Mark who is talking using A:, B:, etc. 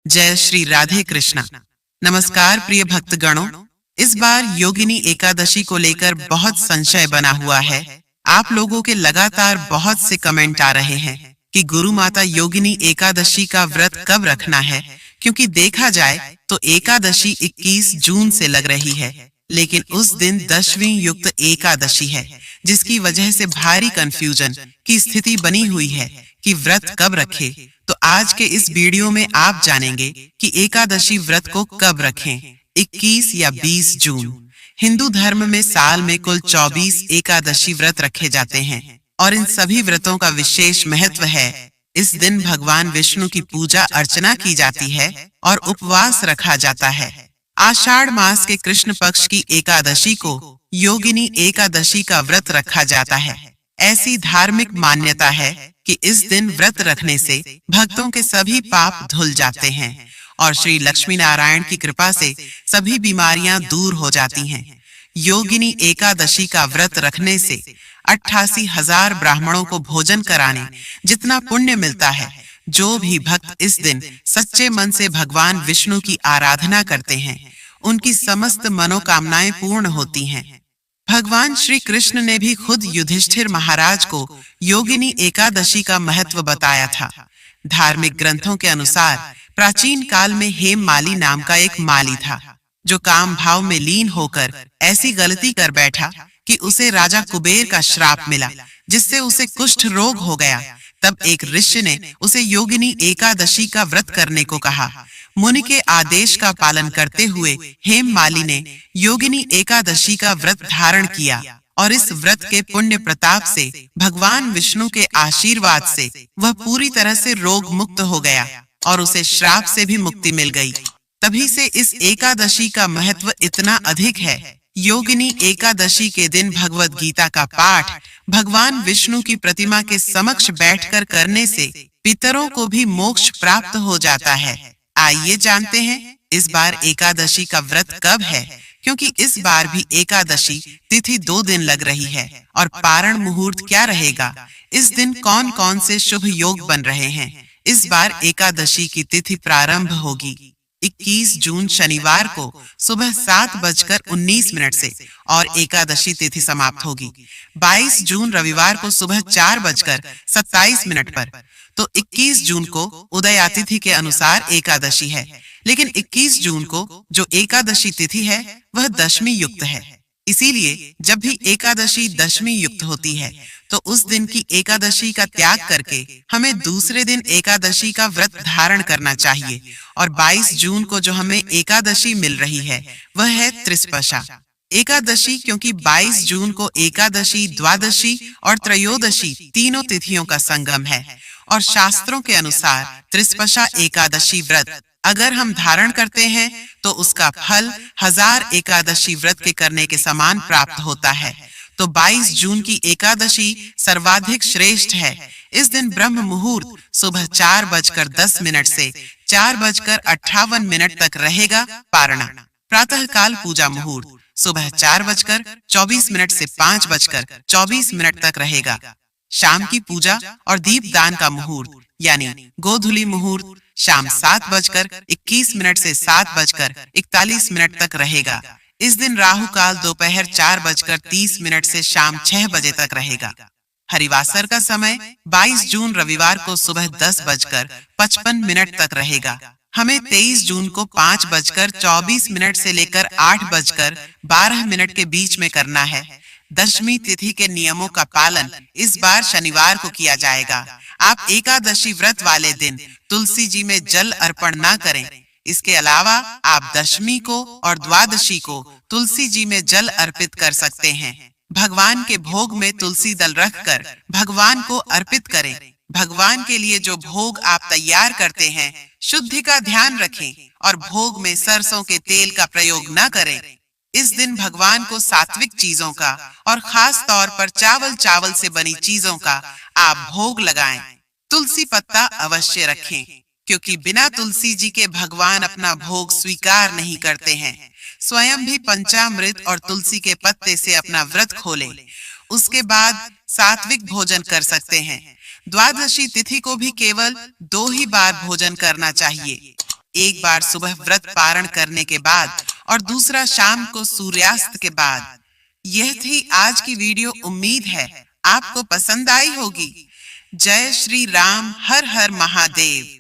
A: जय श्री राधे कृष्णा। नमस्कार प्रिय भक्तगणों। इस बार योगिनी एकादशी को लेकर बहुत संशय बना हुआ है। आप लोगों के लगातार बहुत से कमेंट आ रहे हैं कि गुरु माता योगिनी एकादशी का व्रत कब रखना है, क्योंकि देखा जाए तो एकादशी 21 जून से लग रही है, लेकिन उस दिन 10वीं युक्त एकादशी है, जिसकी वजह से भारी कंफ्यूजन की स्थिति बनी हुई है कि व्रत कब रखें। तो आज के इस वीडियो में आप जानेंगे कि एकादशी व्रत को कब रखें, 21 या 20 जून। हिंदू धर्म में साल में कुल 24 एकादशी व्रत रखे जाते हैं और इन सभी व्रतों का विशेष महत्व है। इस दिन भगवान विष्णु की पूजा अर्चना की जाती है और उपवास रखा जाता है। आषाढ़ मास के कृष्ण पक्ष की एकादशी को योगिनी एकादशी का व्रत रखा जाता है। ऐसी धार्मिक मान्यता है कि इस दिन व्रत रखने से भक्तों के सभी पाप धुल जाते हैं और श्री लक्ष्मी नारायण की कृपा से सभी बीमारियां दूर हो जाती हैं। योगिनी एकादशी का व्रत रखने से 88,000 ब्राह्मणों को भोजन कराने जितना पुण्य मिलता है। जो भी भक्त इस दिन सच्चे मन से भगवान विष्णु की आराधना करते हैं, उनकी समस्त मनोकामनाएं पूर्ण होती हैं। भगवान श्री कृष्ण ने भी खुद युधिष्ठिर महाराज को योगिनी एकादशी का महत्व बताया था। धार्मिक ग्रंथों के अनुसार प्राचीन काल में हेममाली नाम का एक माली था, जो काम भाव में लीन होकर ऐसी गलती कर बैठा कि उसे राजा कुबेर का श्राप मिला, जिससे उसे कुष्ठ रोग हो गया। तब एक ऋषि ने उसे योगिनी एकादशी का व्रत करने को कहा। मुनि के आदेश का पालन करते हुए हेममाली ने योगिनी एकादशी का व्रत धारण किया और इस व्रत के पुण्य प्रताप से भगवान विष्णु के आशीर्वाद से वह पूरी तरह से रोग मुक्त हो गया और उसे श्राप से भी मुक्ति मिल गई। तभी से इस एकादशी का महत्व इतना अधिक है। योगिनी एकादशी के दिन भगवत गीता का पाठ भगवान विष्णु की प्रतिमा के समक्ष बैठकर करने से पितरों को भी मोक्ष प्राप्त हो जाता है। आइए जानते हैं इस बार एकादशी का व्रत कब है, क्योंकि इस बार भी एकादशी तिथि 2 दिन लग रही है और पारण मुहूर्त क्या रहेगा। इस दिन कौन कौन से शुभ योग बन रहे हैं। इस बार एकादशी की तिथि प्रारंभ होगी 21 जून शनिवार को सुबह 7:19 से और एकादशी तिथि समाप्त होगी 22 जून रविवार को सुबह 4:27 पर। तो 21 जून को उदया तिथि के अनुसार एकादशी है, लेकिन 21 जून को जो एकादशी तिथि है वह दशमी युक्त है। इसीलिए जब भी एकादशी दशमी युक्त होती है तो उस दिन की एकादशी का त्याग करके हमें दूसरे दिन एकादशी का व्रत धारण करना चाहिए। और 22 जून को जो हमें एकादशी मिल रही है वह है त्रिस्पशा एकादशी, क्योंकि 22 जून को एकादशी, द्वादशी और त्रयोदशी तीनों तिथियों का संगम है और शास्त्रों के अनुसार त्रिस्पशा एकादशी व्रत अगर हम धारण करते हैं तो उसका फल 1000 एकादशी व्रत के करने के समान प्राप्त होता है। तो 22 जून की एकादशी सर्वाधिक श्रेष्ठ है। इस दिन ब्रह्म मुहूर्त सुबह 4:10 से 4:58 तक रहेगा पारणा। प्रातः काल पूजा मुहूर्त सुबह 4:24 से 5:24 तक रहेगा। शाम की पूजा और दीपदान का मुहूर्त यानी गोधूली मुहूर्त शाम 7:21 से 7:41 तक रहेगा। इस दिन राहु काल दोपहर 4:30 से शाम 6 बजे तक रहेगा। हरिवासर का समय 22 जून रविवार को सुबह 10:55 तक रहेगा। हमें 23 जून को 5:24 से लेकर 8:12 के बीच में करना है। दशमी तिथि के नियमों का पालन इस बार शनिवार को किया जाएगा। आप एकादशी व्रत वाले दिन तुलसी जी में जल अर्पण ना करें। इसके अलावा आप दशमी को और द्वादशी को तुलसी जी में जल अर्पित कर सकते हैं। भगवान के भोग में तुलसी दल रखकर भगवान को अर्पित करें। भगवान के लिए जो भोग आप तैयार करते हैं, शुद्धि का ध्यान रखें और भोग में सरसों के तेल का प्रयोग न करें। इस दिन भगवान को सात्विक चीजों का और खास तौर पर चावल से बनी चीजों का आप भोग लगाएं। तुलसी पत्ता अवश्य रखें, क्योंकि बिना तुलसी जी के भगवान अपना भोग स्वीकार नहीं करते हैं। स्वयं भी पंचामृत और तुलसी के पत्ते से अपना व्रत खोलें। उसके बाद सात्विक भोजन कर सकते हैं। द्वादशी तिथि को भी केवल 2 ही बार भोजन करना चाहिए। एक बार सुबह व्रत पारण करने के बाद और दूसरा शाम को सूर्यास्त के बाद। यह थी आज की वीडियो। उम्मीद है आपको पसंद आई होगी। जय श्री राम, हर हर महादेव।